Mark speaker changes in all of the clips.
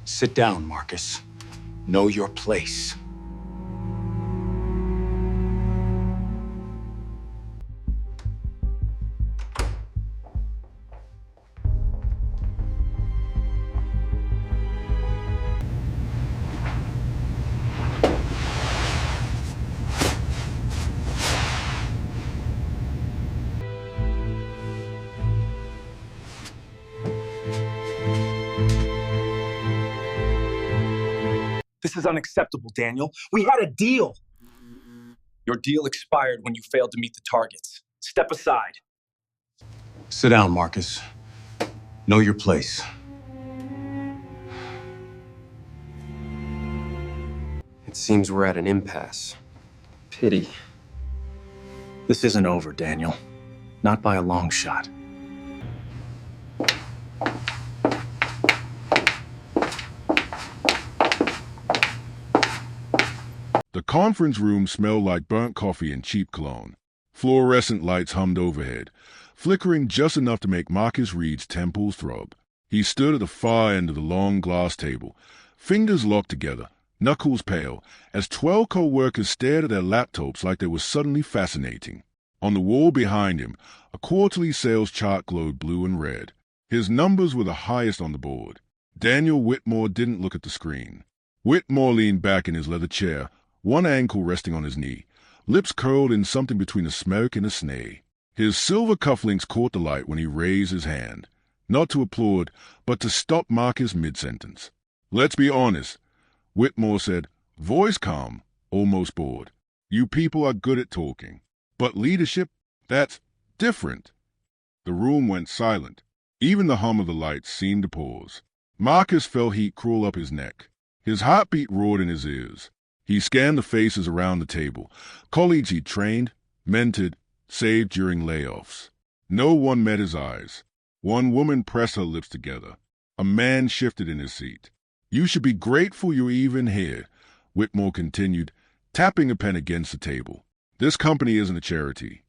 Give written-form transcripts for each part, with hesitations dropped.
Speaker 1: Sit down, Marcus. Know your place.
Speaker 2: This is unacceptable, Daniel. We had a deal. Your deal expired when you failed to meet the targets. Step aside.
Speaker 1: Sit down, Marcus. Know your place.
Speaker 3: It seems we're at an impasse. Pity.
Speaker 4: This isn't over, Daniel. Not by a long shot.
Speaker 5: The conference room smelled like burnt coffee and cheap cologne. Fluorescent lights hummed overhead, flickering just enough to make Marcus Reed's temples throb. He stood at the far end of the long glass table, fingers locked together, knuckles pale, as 12 co-workers stared at their laptops like they were suddenly fascinating. On the wall behind him, a quarterly sales chart glowed blue and red. His numbers were the highest on the board. Daniel Whitmore didn't look at the screen. Whitmore leaned back in his leather chair, one ankle resting on his knee, lips curled in something between a smirk and a sneer. His silver cufflinks caught the light when he raised his hand, not to applaud, but to stop Marcus mid-sentence. "Let's be honest," Whitmore said, voice calm, almost bored. "You people are good at talking, but leadership, that's different." The room went silent. Even the hum of the lights seemed to pause. Marcus felt heat crawl up his neck. His heartbeat roared in his ears. He scanned the faces around the table, colleagues he'd trained, mentored, saved during layoffs. No one met his eyes. One woman pressed her lips together. A man shifted in his seat. "You should be grateful you're even here," Whitmore continued, tapping a pen against the table. "This company isn't a charity."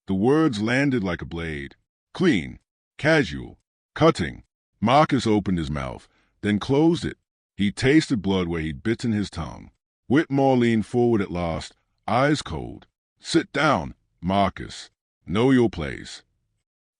Speaker 5: The words landed like a blade. Clean, casual, cutting. Marcus opened his mouth, then closed it. He tasted blood where he'd bitten his tongue. Whitmore leaned forward at last, eyes cold. "Sit down, Marcus. Know your place."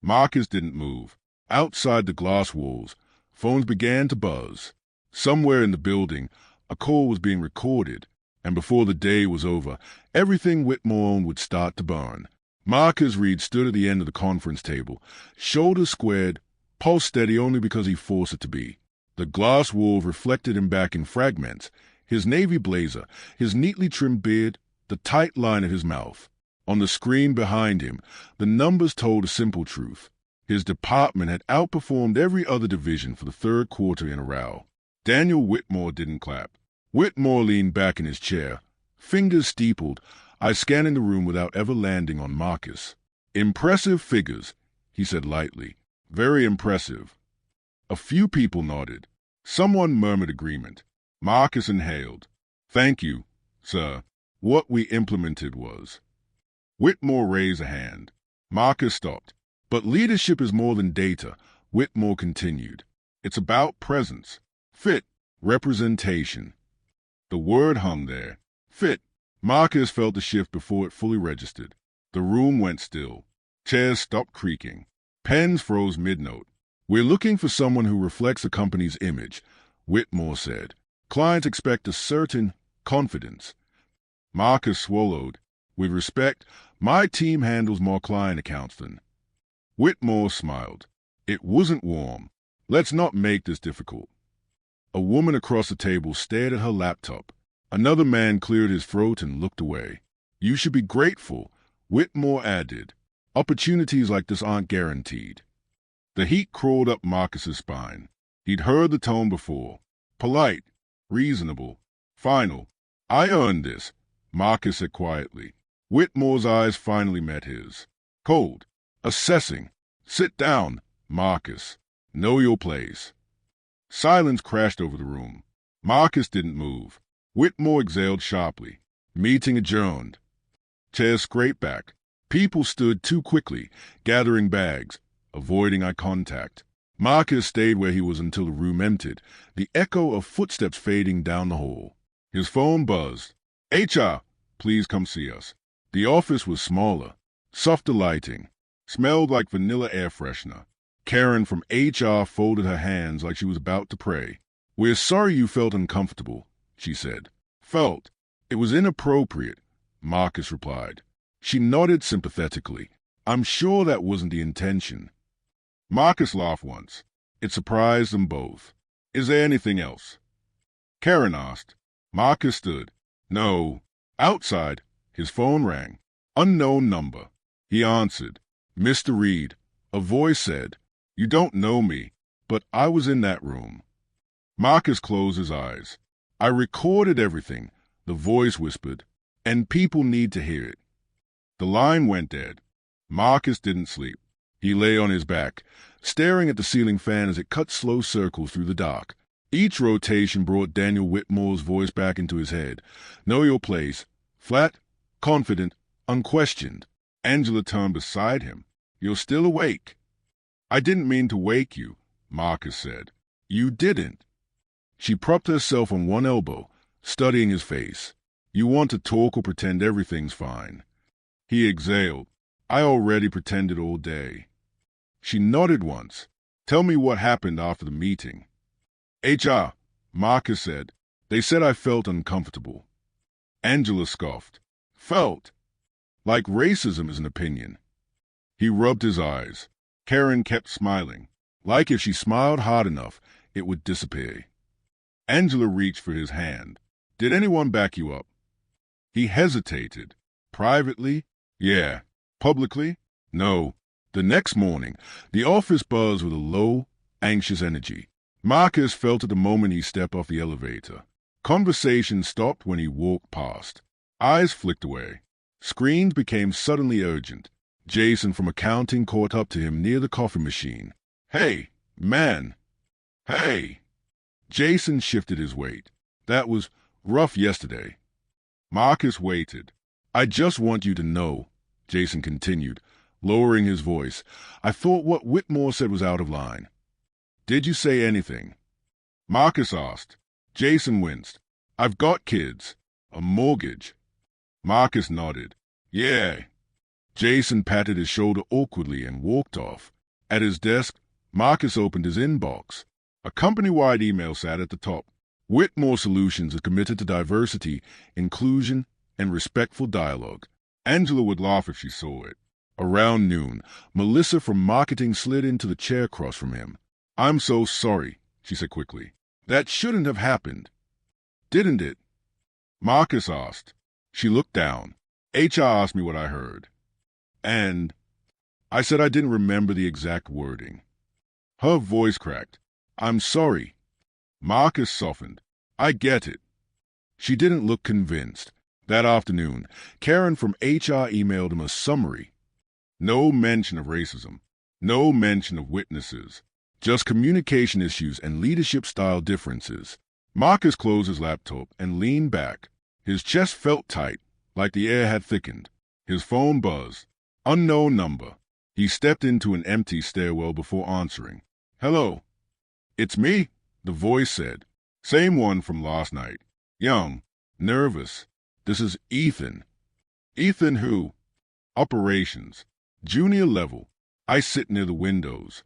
Speaker 5: Marcus didn't move. Outside the glass walls, phones began to buzz. Somewhere in the building, a call was being recorded, and before the day was over, everything Whitmore owned would start to burn. Marcus Reed stood at the end of the conference table, shoulders squared, pulse steady only because he forced it to be. The glass wall reflected him back in fragments, his navy blazer, his neatly trimmed beard, the tight line of his mouth. On the screen behind him, the numbers told a simple truth. His department had outperformed every other division for the third quarter in a row. Daniel Whitmore didn't clap. Whitmore leaned back in his chair, fingers steepled, eyes scanning the room without ever landing on Marcus. "Impressive figures," he said lightly. "Very impressive." A few people nodded. Someone murmured agreement. Marcus inhaled. "Thank you, sir. What we implemented was..." Whitmore raised a hand. Marcus stopped. "But leadership is more than data," Whitmore continued. "It's about presence, fit, representation." The word hung there. Fit. Marcus felt the shift before it fully registered. The room went still. Chairs stopped creaking. Pens froze mid-note. "We're looking for someone who reflects the company's image," Whitmore said. "Clients expect a certain confidence." Marcus swallowed. "With respect, my team handles more client accounts than..." Whitmore smiled. "It wasn't warm. Let's not make this difficult." A woman across the table stared at her laptop. Another man cleared his throat and looked away. "You should be grateful," Whitmore added. "Opportunities like this aren't guaranteed." The heat crawled up Marcus's spine. He'd heard the tone before. Polite, reasonable, final. "I earned this," Marcus said quietly. Whitmore's eyes finally met his. Cold, assessing. "Sit down, Marcus. Know your place." Silence crashed over the room. Marcus didn't move. Whitmore exhaled sharply. Meeting adjourned. Chairs scraped back. People stood too quickly, gathering bags, avoiding eye contact. Marcus stayed where he was until the room emptied, the echo of footsteps fading down the hall. His phone buzzed. HR, please come see us. The office was smaller, softer lighting, smelled like vanilla air freshener. Karen from HR folded her hands like she was about to pray. We're sorry you felt uncomfortable, she said. Felt. It was inappropriate, Marcus replied. She nodded sympathetically. I'm sure that wasn't the intention. Marcus laughed once. It surprised them both. Is there anything else? Karen asked. Marcus stood. No. Outside, his phone rang. Unknown number. He answered. Mr. Reed, a voice said, you don't know me, but I was in that room. Marcus closed his eyes. I recorded everything, the voice whispered, and people need to hear it. The line went dead. Marcus didn't sleep. He lay on his back, staring at the ceiling fan as it cut slow circles through the dark. Each rotation brought Daniel Whitmore's voice back into his head. Know your place. Flat, confident, unquestioned. Angela turned beside him. You're still awake. I didn't mean to wake you, Marcus said. You didn't. She propped herself on one elbow, studying his face. You want to talk or pretend everything's fine. He exhaled. I already pretended all day. She nodded once. Tell me what happened after the meeting. HR, Marcus said. They said I felt uncomfortable. Angela scoffed. Felt? Like racism is an opinion. He rubbed his eyes. Karen kept smiling. Like if she smiled hard enough, it would disappear. Angela reached for his hand. Did anyone back you up? He hesitated. Privately? Yeah. Publicly? No. The next morning, the office buzzed with a low, anxious energy. Marcus felt it the moment he stepped off the elevator. Conversation stopped when he walked past. Eyes flicked away. Screens became suddenly urgent. Jason from accounting caught up to him near the coffee machine. Hey, man. Hey. Jason shifted his weight. That was rough yesterday. Marcus waited. I just want you to know, Jason continued, lowering his voice. I thought what Whitmore said was out of line. Did you say anything? Marcus asked. Jason winced. I've got kids. A mortgage. Marcus nodded. Yeah. Jason patted his shoulder awkwardly and walked off. At his desk, Marcus opened his inbox. A company-wide email sat at the top. Whitmore Solutions is committed to diversity, inclusion, and respectful dialogue. Angela would laugh if she saw it. Around noon, Melissa from marketing slid into the chair across from him. I'm so sorry, she said quickly. That shouldn't have happened. Didn't it? Marcus asked. She looked down. HR asked me what I heard. And I said I didn't remember the exact wording. Her voice cracked. I'm sorry. Marcus softened. I get it. She didn't look convinced. That afternoon, Karen from HR emailed him a summary. No mention of racism. No mention of witnesses. Just communication issues and leadership style differences. Marcus closed his laptop and leaned back. His chest felt tight, like the air had thickened. His phone buzzed. Unknown number. He stepped into an empty stairwell before answering. Hello. It's me, the voice said. Same one from last night. Young. Nervous. This is Ethan. Ethan who? Operations. Junior level. I sit near the windows.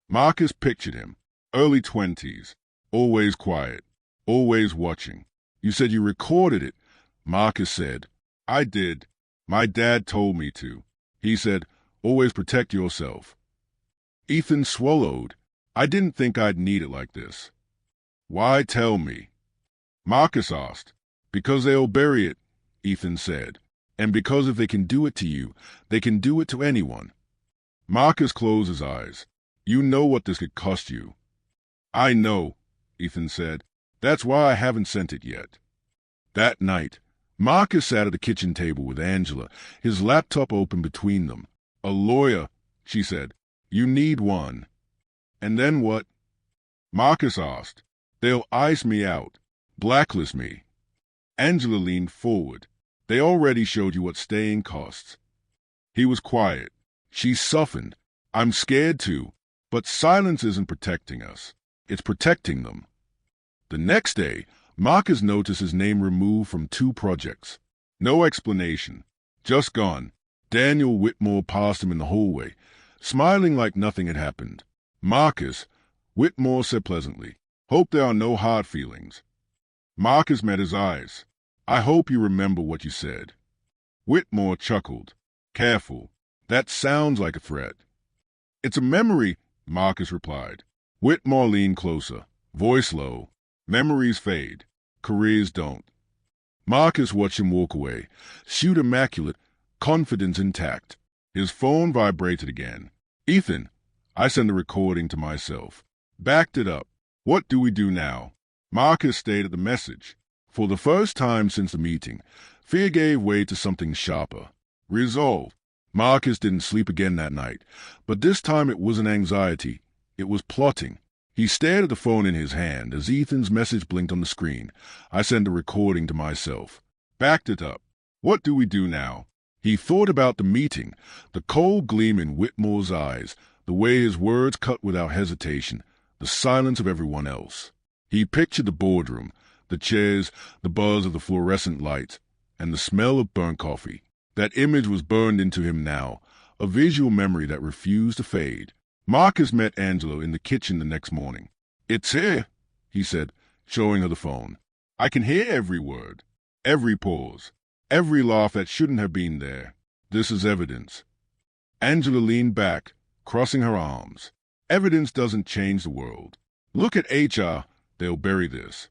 Speaker 5: Marcus pictured him. Early 20s. Always quiet. Always watching. You said you recorded it. Marcus said. I did. My dad told me to. He said, always protect yourself. Ethan swallowed. I didn't think I'd need it like this. Why tell me? Marcus asked. Because they'll bury it, Ethan said. And because if they can do it to you, they can do it to anyone. Marcus closed his eyes. You know what this could cost you. I know, Ethan said. That's why I haven't sent it yet. That night, Marcus sat at the kitchen table with Angela, his laptop open between them. A lawyer, she said. You need one. And then what? Marcus asked. They'll ice me out, blacklist me. Angela leaned forward. They already showed you what staying costs. He was quiet. She softened. I'm scared to. But silence isn't protecting us. It's protecting them. The next day, Marcus noticed his name removed from 2 projects. No explanation. Just gone. Daniel Whitmore passed him in the hallway, smiling like nothing had happened. "Marcus," Whitmore said pleasantly, "hope there are no hard feelings." Marcus met his eyes. "I hope you remember what you said." Whitmore chuckled. "Careful. That sounds like a threat." "It's a memory," Marcus replied. Whitmore leaned closer, voice low. "Memories fade. Careers don't." Marcus watched him walk away, shoot immaculate, confidence intact. His phone vibrated again. "Ethan," I sent the recording to myself. Backed it up. "What do we do now?" Marcus stayed at the message. For the first time since the meeting, fear gave way to something sharper. Resolve. Marcus didn't sleep again that night, but this time it wasn't anxiety. It was plotting. He stared at the phone in his hand as Ethan's message blinked on the screen. I sent the recording to myself. Backed it up. What do we do now? He thought about the meeting, the cold gleam in Whitmore's eyes, the way his words cut without hesitation, the silence of everyone else. He pictured the boardroom, the chairs, the buzz of the fluorescent lights, and the smell of burnt coffee. That image was burned into him now, a visual memory that refused to fade. Marcus met Angelo in the kitchen the next morning. "It's here," he said, showing her the phone. "I can hear every word, every pause, every laugh that shouldn't have been there. This is evidence." Angela leaned back, crossing her arms. "Evidence doesn't change the world. Look at HR, they'll bury this."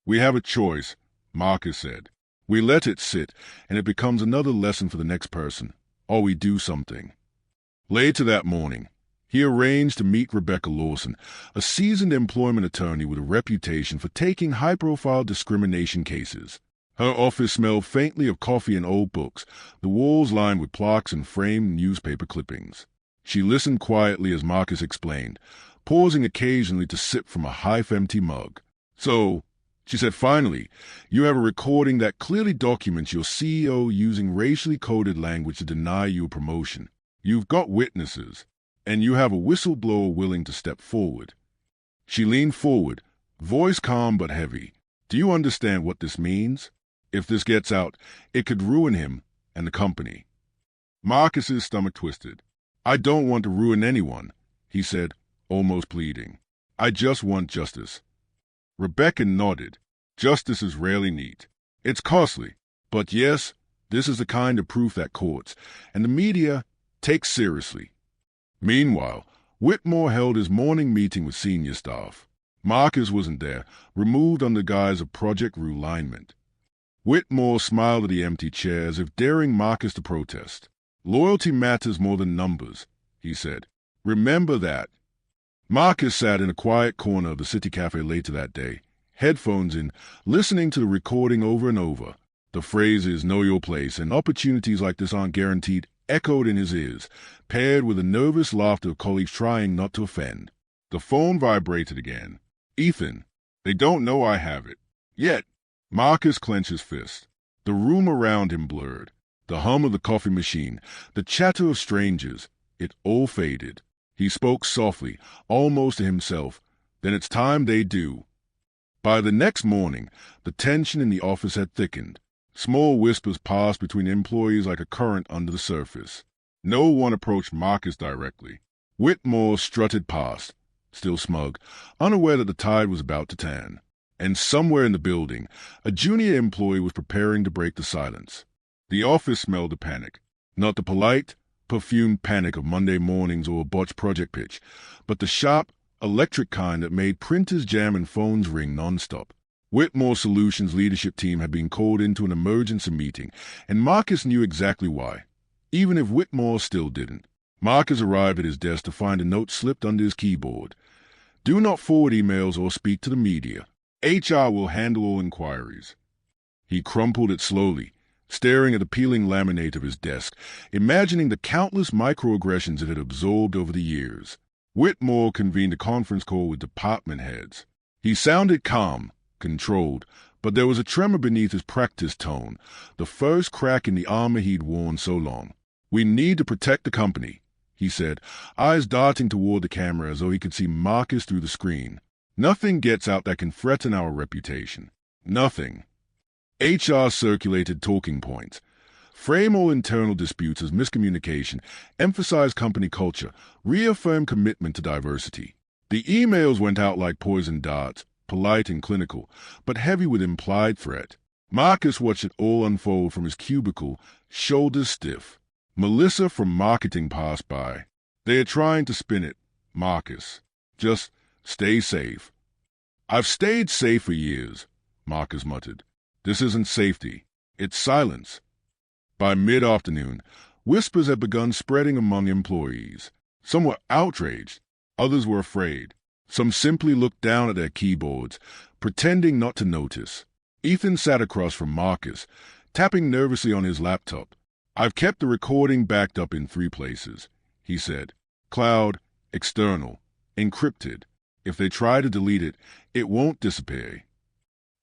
Speaker 5: "We have a choice," Marcus said. "We let it sit, and it becomes another lesson for the next person, or we do something." Later that morning, he arranged to meet Rebecca Lawson, a seasoned employment attorney with a reputation for taking high-profile discrimination cases. Her office smelled faintly of coffee and old books, the walls lined with plaques and framed newspaper clippings. She listened quietly as Marcus explained, pausing occasionally to sip from a half-empty mug. "So," she said finally, "you have a recording that clearly documents your CEO using racially coded language to deny you a promotion. You've got witnesses, and you have a whistleblower willing to step forward." She leaned forward, voice calm but heavy. "Do you understand what this means? If this gets out, it could ruin him and the company." Marcus's stomach twisted. "I don't want to ruin anyone," he said, almost pleading. "I just want justice." Rebecca nodded. "Justice is rarely neat. It's costly. But yes, this is the kind of proof that courts and the media take seriously." Meanwhile, Whitmore held his morning meeting with senior staff. Marcus wasn't there, removed under guise of project realignment. Whitmore smiled at the empty chair as if daring Marcus to protest. "Loyalty matters more than numbers," he said. "Remember that." Marcus sat in a quiet corner of the city cafe later that day, headphones in, listening to the recording over and over. The phrases "know your place" and "opportunities like this aren't guaranteed" echoed in his ears, paired with the nervous laughter of colleagues trying not to offend. The phone vibrated again. "Ethan, they don't know I have it. Yet." Marcus clenched his fist. The room around him blurred. The hum of the coffee machine, the chatter of strangers, it all faded. He spoke softly, almost to himself. "Then it's time they do." By the next morning, the tension in the office had thickened. Small whispers passed between employees like a current under the surface. No one approached Marcus directly. Whitmore strutted past, still smug, unaware that the tide was about to turn. And somewhere in the building, a junior employee was preparing to break the silence. The office smelled of panic. Not the polite, perfumed panic of Monday mornings or a botched project pitch, but the sharp, electric kind that made printers jam and phones ring nonstop. Whitmore Solutions' leadership team had been called into an emergency meeting, and Marcus knew exactly why, even if Whitmore still didn't. Marcus arrived at his desk to find a note slipped under his keyboard. "Do not forward emails or speak to the media. HR will handle all inquiries." He crumpled it slowly, staring at the peeling laminate of his desk, imagining the countless microaggressions it had absorbed over the years. Whitmore convened a conference call with department heads. He sounded calm, controlled, but there was a tremor beneath his practiced tone, the first crack in the armor he'd worn so long. "We need to protect the company. he said, eyes darting toward the camera as though he could see Marcus through the screen. Nothing gets out that can threaten our reputation. Nothing. HR circulated talking points. Frame all internal disputes as miscommunication, emphasize company culture, reaffirm commitment to diversity. The emails went out like poison darts, polite and clinical, but heavy with implied threat. Marcus watched it all unfold from his cubicle, shoulders stiff. Melissa from marketing passed by. They are trying to spin it. Marcus. Just stay safe. I've stayed safe for years, Marcus muttered. This isn't safety. It's silence. By mid-afternoon, whispers had begun spreading among employees. Some were outraged. Others were afraid. Some simply looked down at their keyboards, pretending not to notice. Ethan sat across from Marcus, tapping nervously on his laptop. I've kept the recording backed up in 3 places, he said. Cloud, external, encrypted. If they try to delete it, it won't disappear.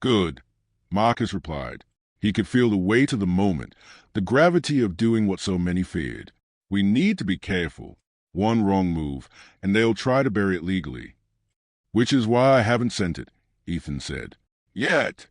Speaker 5: Good, Marcus replied. He could feel the weight of the moment, the gravity of doing what so many feared. We need to be careful. One wrong move, and they'll try to bury it legally. Which is why I haven't sent it, Ethan said. Yet.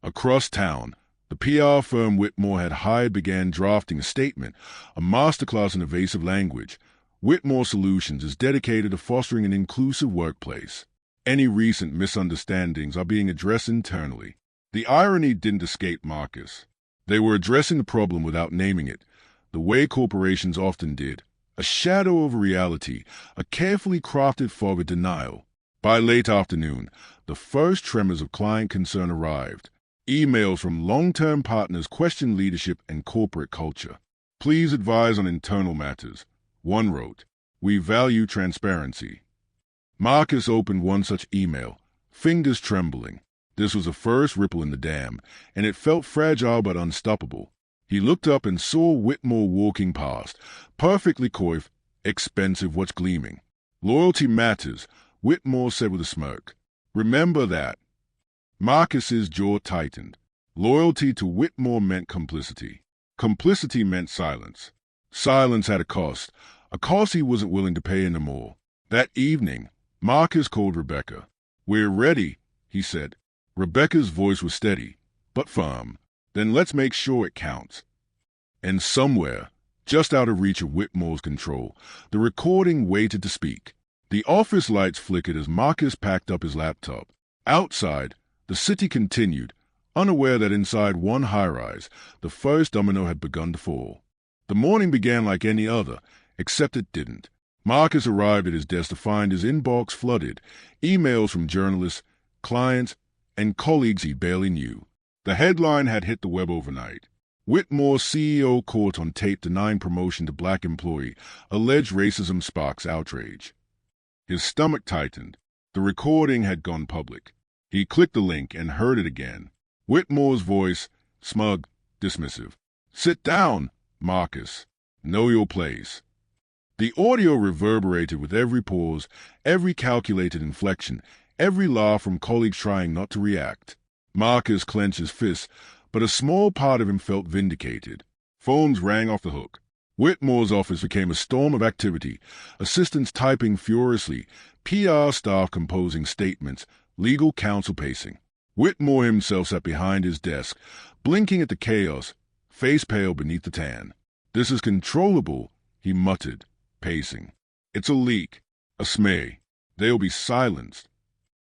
Speaker 5: Across town, the PR firm Whitmore had hired began drafting a statement, a masterclass in evasive language. Whitmore Solutions is dedicated to fostering an inclusive workplace. Any recent misunderstandings are being addressed internally. The irony didn't escape Marcus. They were addressing the problem without naming it, the way corporations often did. A shadow of reality, a carefully crafted fog of denial. By late afternoon, the first tremors of client concern arrived. Emails from long-term partners questioned leadership and corporate culture. Please advise on internal matters. One wrote, we value transparency. Marcus opened one such email, fingers trembling. This was the first ripple in the dam, and it felt fragile but unstoppable. He looked up and saw Whitmore walking past, perfectly coiffed, expensive, what's gleaming. Loyalty matters, Whitmore said with a smirk. Remember that. Marcus's jaw tightened. Loyalty to Whitmore meant complicity. Complicity meant silence. Silence had a cost he wasn't willing to pay anymore. That evening, Marcus called Rebecca. We're ready, he said. Rebecca's voice was steady, but firm. Then let's make sure it counts. And somewhere, just out of reach of Whitmore's control, the recording waited to speak. The office lights flickered as Marcus packed up his laptop. Outside, the city continued, unaware that inside one high-rise, the first domino had begun to fall. The morning began like any other, except it didn't. Marcus arrived at his desk to find his inbox flooded, emails from journalists, clients, and colleagues he barely knew. The headline had hit the web overnight. Whitmore's CEO caught on tape denying promotion to black employee. Alleged racism sparks outrage. His stomach tightened. The recording had gone public. He clicked the link and heard it again. Whitmore's voice, smug, dismissive. Sit down, Marcus. Know your place. The audio reverberated with every pause, every calculated inflection, every laugh from colleagues trying not to react. Marcus clenched his fists, but a small part of him felt vindicated. Phones rang off the hook. Whitmore's office became a storm of activity, assistants typing furiously, PR staff composing statements, legal counsel pacing. Whitmore himself sat behind his desk, blinking at the chaos, face pale beneath the tan. This is controllable, he muttered, pacing. It's a leak, a smear. They'll be silenced.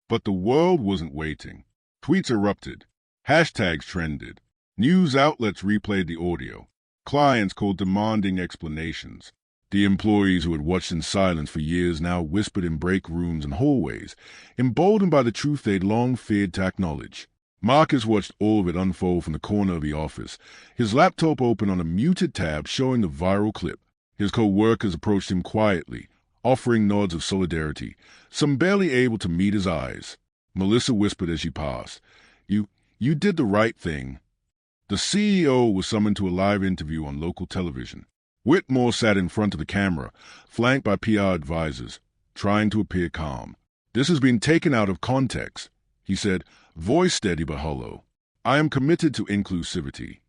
Speaker 5: But the world wasn't waiting. Tweets erupted. Hashtags trended. News outlets replayed the audio. Clients called demanding explanations. The employees who had watched in silence for years now whispered in break rooms and hallways, emboldened by the truth they'd long feared to acknowledge. Marcus watched all of it unfold from the corner of the office, his laptop open on a muted tab showing the viral clip. His co-workers approached him quietly, offering nods of solidarity, some barely able to meet his eyes. Melissa whispered as she passed, You did the right thing. The CEO was summoned to a live interview on local television. Whitmore sat in front of the camera, flanked by PR advisors, trying to appear calm. This has been taken out of context, he said, voice steady but hollow. I am committed to inclusivity.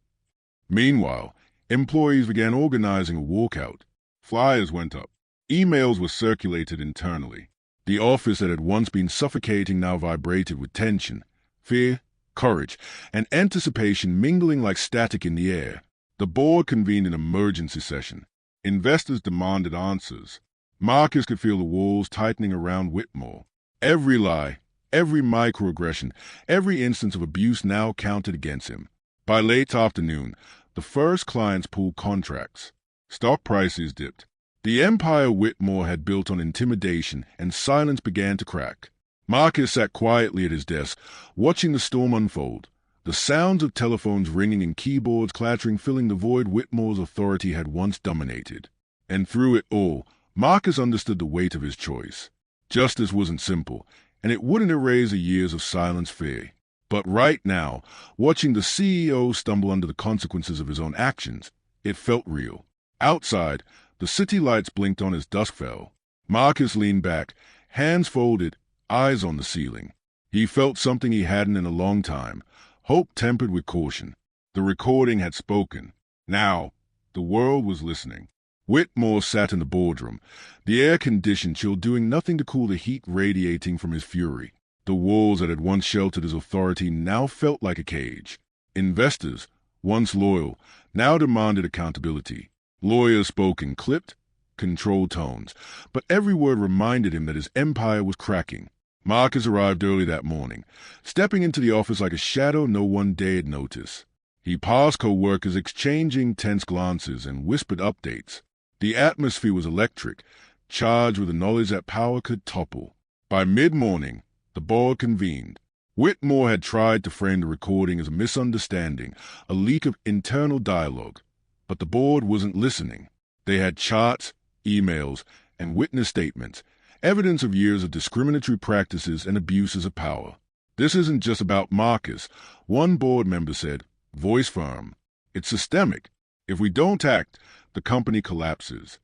Speaker 5: Meanwhile, employees began organizing a walkout. Flyers went up. Emails were circulated internally. The office that had once been suffocating now vibrated with tension, fear, courage, and anticipation mingling like static in the air. The board convened an emergency session. Investors demanded answers. Marcus could feel the walls tightening around Whitmore. Every lie, every microaggression, every instance of abuse now counted against him. By late afternoon, the first clients pulled contracts. Stock prices dipped. The empire Whitmore had built on intimidation and silence began to crack. Marcus sat quietly at his desk, watching the storm unfold. The sounds of telephones ringing and keyboards clattering filling the void Whitmore's authority had once dominated. And through it all, Marcus understood the weight of his choice. Justice wasn't simple, and it wouldn't erase the years of silent fear. But right now, watching the CEO stumble under the consequences of his own actions, it felt real. Outside, the city lights blinked on as dusk fell. Marcus leaned back, hands folded, eyes on the ceiling. He felt something he hadn't in a long time, hope tempered with caution. The recording had spoken. Now, the world was listening. Whitmore sat in the boardroom, the air conditioned chill doing nothing to cool the heat radiating from his fury. The walls that had once sheltered his authority now felt like a cage. Investors, once loyal, now demanded accountability. Lawyers spoke in clipped, controlled tones, but every word reminded him that his empire was cracking. Marcus arrived early that morning, stepping into the office like a shadow no one dared notice. He passed co-workers exchanging tense glances and whispered updates. The atmosphere was electric, charged with the knowledge that power could topple. By mid-morning, the board convened. Whitmore had tried to frame the recording as a misunderstanding, a leak of internal dialogue. But the board wasn't listening. They had charts, emails, and witness statements, evidence of years of discriminatory practices and abuses of power. This isn't just about Marcus, one board member said, voice firm. It's systemic. If we don't act, the company collapses.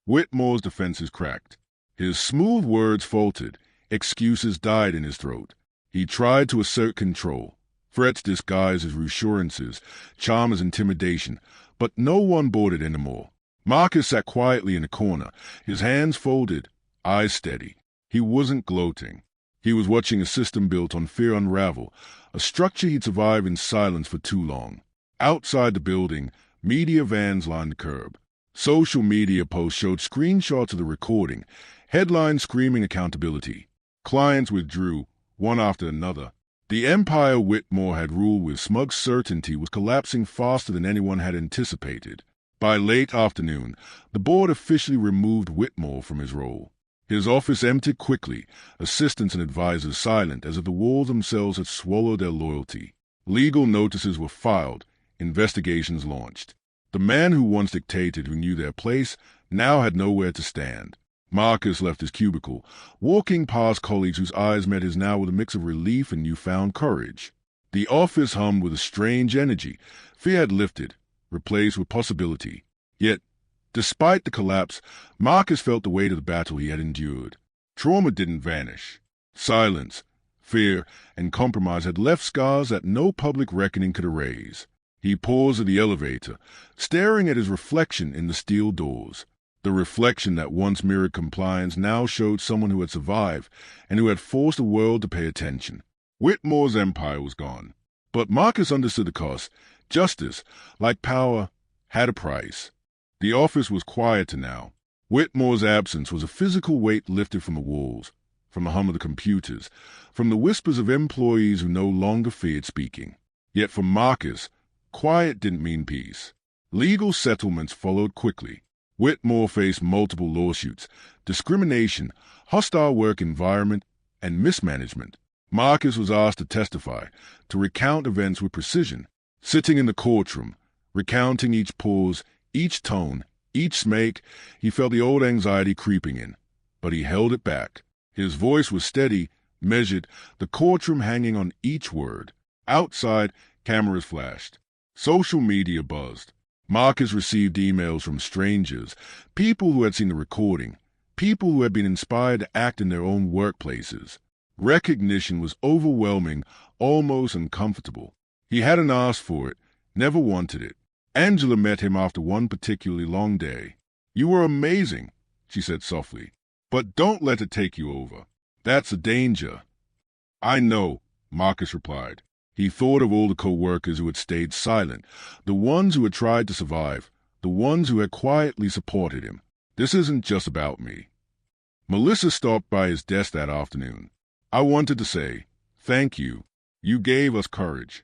Speaker 5: Whitmore's defenses cracked. His smooth words faltered. Excuses died in his throat. He tried to assert control. Threats disguised as reassurances, charm as intimidation, but no one bought it anymore. Marcus sat quietly in a corner, his hands folded, eyes steady. He wasn't gloating. He was watching a system built on fear unravel, a structure he'd survived in silence for too long. Outside the building, media vans lined the curb. Social media posts showed screenshots of the recording, headlines screaming accountability. Clients withdrew, one after another. The empire Whitmore had ruled with smug certainty was collapsing faster than anyone had anticipated. By late afternoon, the board officially removed Whitmore from his role. His office emptied quickly, assistants and advisors silent as if the walls themselves had swallowed their loyalty. Legal notices were filed, investigations launched. The man who once dictated, who knew their place, now had nowhere to stand. Marcus left his cubicle, walking past colleagues whose eyes met his now with a mix of relief and newfound courage. The office hummed with a strange energy. Fear had lifted, replaced with possibility. Yet, despite the collapse, Marcus felt the weight of the battle he had endured. Trauma didn't vanish. Silence, fear, and compromise had left scars that no public reckoning could erase. He paused at the elevator, staring at his reflection in the steel doors. The reflection that once mirrored compliance now showed someone who had survived and who had forced the world to pay attention. Whitmore's empire was gone. But Marcus understood the cost. Justice, like power, had a price. The office was quieter now. Whitmore's absence was a physical weight lifted from the walls, from the hum of the computers, from the whispers of employees who no longer feared speaking. Yet for Marcus, quiet didn't mean peace. Legal settlements followed quickly. Whitmore faced multiple lawsuits, discrimination, hostile work environment, and mismanagement. Marcus was asked to testify, to recount events with precision. Sitting in the courtroom, recounting each pause, each tone, each smake, he felt the old anxiety creeping in. But he held it back. His voice was steady, measured, the courtroom hanging on each word. Outside, cameras flashed. Social media buzzed. Marcus received emails from strangers, people who had seen the recording, people who had been inspired to act in their own workplaces. Recognition was overwhelming, almost uncomfortable. He hadn't asked for it, never wanted it. Angela met him after one particularly long day. You were amazing, she said softly. But don't let it take you over. That's a danger. I know, Marcus replied. He thought of all the co-workers who had stayed silent, the ones who had tried to survive, the ones who had quietly supported him. This isn't just about me. Melissa stopped by his desk that afternoon. I wanted to say, thank you. You gave us courage.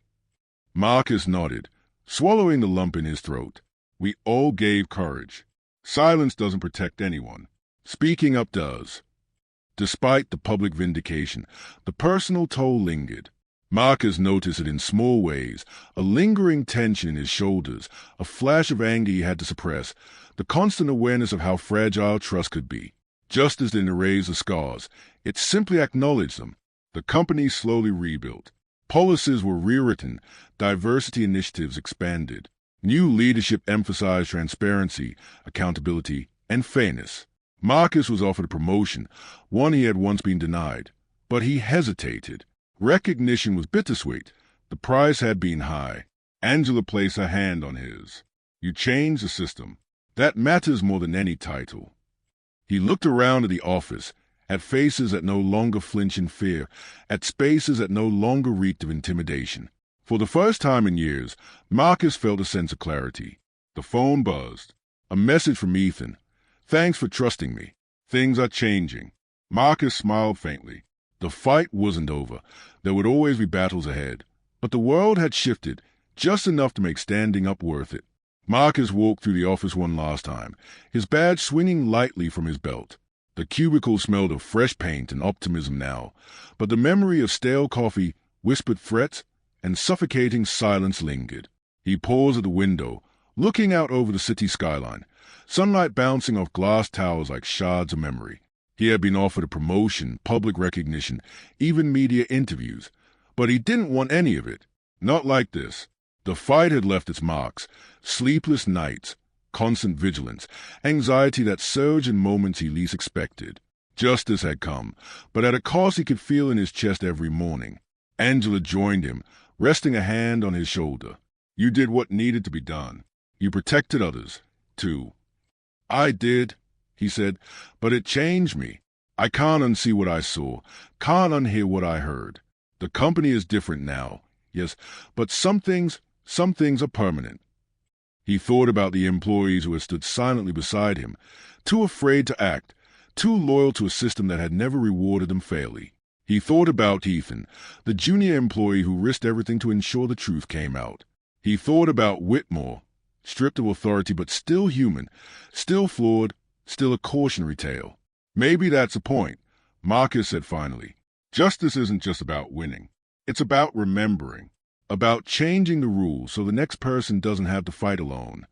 Speaker 5: Marcus nodded, swallowing the lump in his throat. We all gave courage. Silence doesn't protect anyone. Speaking up does. Despite the public vindication, the personal toll lingered. Marcus noticed it in small ways, a lingering tension in his shoulders, a flash of anger he had to suppress, the constant awareness of how fragile trust could be. Justice didn't erase the scars. It simply acknowledged them. The company slowly rebuilt. Policies were rewritten. Diversity initiatives expanded. New leadership emphasized transparency, accountability, and fairness. Marcus was offered a promotion, one he had once been denied. But he hesitated. Recognition was bittersweet. The price had been high. Angela placed her hand on his. You changed the system. That matters more than any title. He looked around at the office, at faces that no longer flinched in fear, at spaces that no longer reeked of intimidation. For the first time in years, Marcus felt a sense of clarity. The phone buzzed. A message from Ethan. Thanks for trusting me. Things are changing. Marcus smiled faintly. The fight wasn't over. There would always be battles ahead. But the world had shifted, just enough to make standing up worth it. Marcus walked through the office one last time, his badge swinging lightly from his belt. The cubicle smelled of fresh paint and optimism now, but the memory of stale coffee, whispered threats, and suffocating silence lingered. He paused at the window, looking out over the city skyline, sunlight bouncing off glass towers like shards of memory. He had been offered a promotion, public recognition, even media interviews, but he didn't want any of it. Not like this. The fight had left its marks, sleepless nights, constant vigilance, anxiety that surged in moments he least expected. Justice had come, but at a cost he could feel in his chest every morning. Angela joined him, resting a hand on his shoulder. You did what needed to be done. You protected others, too. I did, he said, but it changed me. I can't unsee what I saw, can't unhear what I heard. The company is different now, yes, but some things are permanent. He thought about the employees who had stood silently beside him, too afraid to act, too loyal to a system that had never rewarded them fairly. He thought about Ethan, the junior employee who risked everything to ensure the truth came out. He thought about Whitmore, stripped of authority but still human, still flawed, still a cautionary tale. Maybe that's the point, Marcus said finally. Justice isn't just about winning. It's about remembering, about changing the rules so the next person doesn't have to fight alone.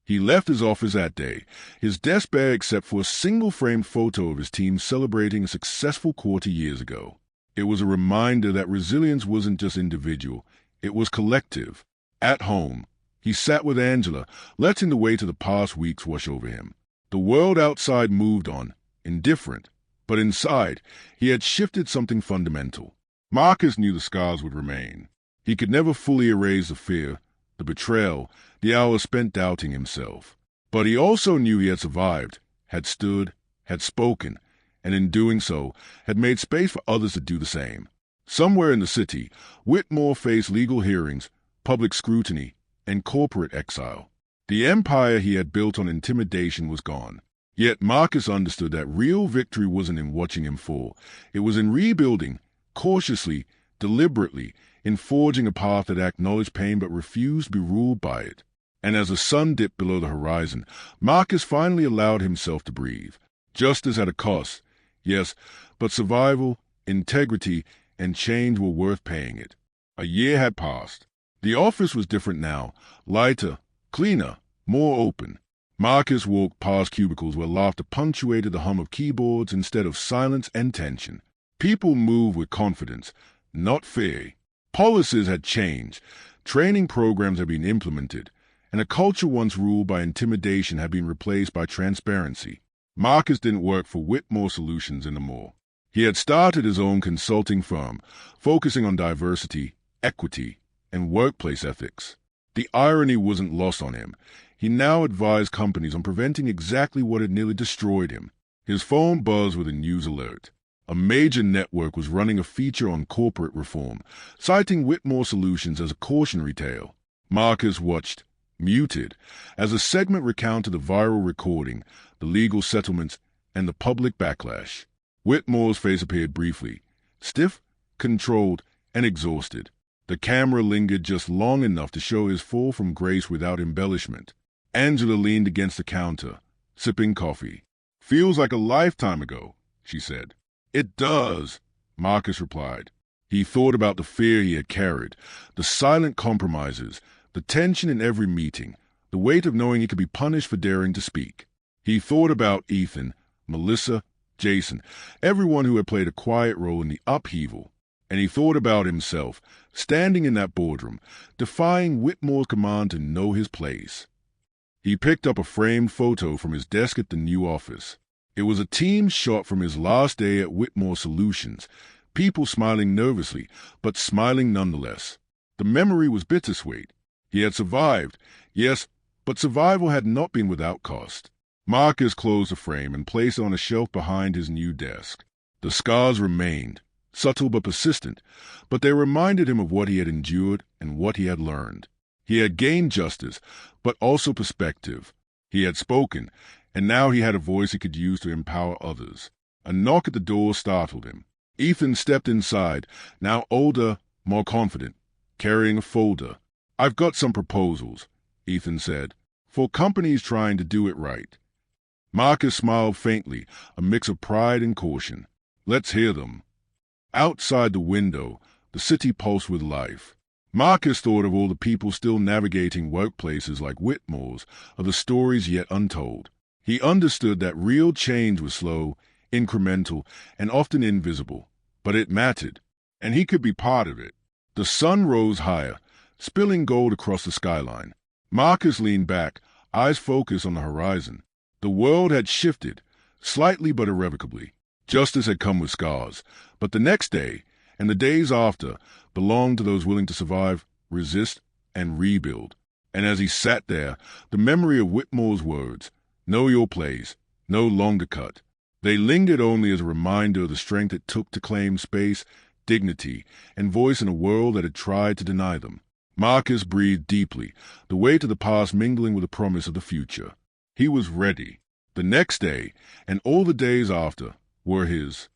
Speaker 5: He left his office that day, his desk bare except for a single-framed photo of his team celebrating a successful quarter years ago. It was a reminder that resilience wasn't just individual, it was collective. At home, he sat with Angela, letting the weight of the past weeks wash over him. The world outside moved on, indifferent, but inside, he had shifted something fundamental. Marcus knew the scars would remain. He could never fully erase the fear, the betrayal, the hours spent doubting himself. But he also knew he had survived, had stood, had spoken, and in doing so, had made space for others to do the same. Somewhere in the city, Whitmore faced legal hearings, public scrutiny, and corporate exile. The empire he had built on intimidation was gone. Yet Marcus understood that real victory wasn't in watching him fall. It was in rebuilding, cautiously, deliberately, in forging a path that acknowledged pain but refused to be ruled by it. And as the sun dipped below the horizon, Marcus finally allowed himself to breathe. Justice had a cost, yes, but survival, integrity, and change were worth paying it. A year had passed. The office was different now, lighter, cleaner, more open. Marcus walked past cubicles where laughter punctuated the hum of keyboards instead of silence and tension. People moved with confidence, not fear. Policies had changed, training programs had been implemented, and a culture once ruled by intimidation had been replaced by transparency. Marcus didn't work for Whitmore Solutions anymore. He had started his own consulting firm, focusing on diversity, equity, and workplace ethics. The irony wasn't lost on him. He now advised companies on preventing exactly what had nearly destroyed him. His phone buzzed with a news alert. A major network was running a feature on corporate reform, citing Whitmore Solutions as a cautionary tale. Marcus watched, muted, as the segment recounted the viral recording, the legal settlements, and the public backlash. Whitmore's face appeared briefly, stiff, controlled, and exhausted. The camera lingered just long enough to show his fall from grace without embellishment. Angela leaned against the counter, sipping coffee. "Feels like a lifetime ago," she said. "It does," Marcus replied. He thought about the fear he had carried, the silent compromises, the tension in every meeting, the weight of knowing he could be punished for daring to speak. He thought about Ethan, Melissa, Jason, everyone who had played a quiet role in the upheaval. And he thought about himself, standing in that boardroom, defying Whitmore's command to know his place. He picked up a framed photo from his desk at the new office. It was a team shot from his last day at Whitmore Solutions, people smiling nervously, but smiling nonetheless. The memory was bittersweet. He had survived, yes, but survival had not been without cost. Marcus closed the frame and placed it on a shelf behind his new desk. The scars remained, subtle but persistent, but they reminded him of what he had endured and what he had learned. He had gained justice, but also perspective. He had spoken, and now he had a voice he could use to empower others. A knock at the door startled him. Ethan stepped inside, now older, more confident, carrying a folder. "I've got some proposals," Ethan said, "for companies trying to do it right." Marcus smiled faintly, a mix of pride and caution. "Let's hear them." Outside the window, the city pulsed with life. Marcus thought of all the people still navigating workplaces like Whitmore's, of the stories yet untold. He understood that real change was slow, incremental, and often invisible, but it mattered, and he could be part of it. The sun rose higher, spilling gold across the skyline. Marcus leaned back, eyes focused on the horizon. The world had shifted, slightly but irrevocably. Justice had come with scars, but the next day, and the days after, belonged to those willing to survive, resist, and rebuild. And as he sat there, the memory of Whitmore's words, "Know your place," no longer cut. They lingered only as a reminder of the strength it took to claim space, dignity, and voice in a world that had tried to deny them. Marcus breathed deeply, the weight of the past mingling with the promise of the future. He was ready. The next day, and all the days after, were his.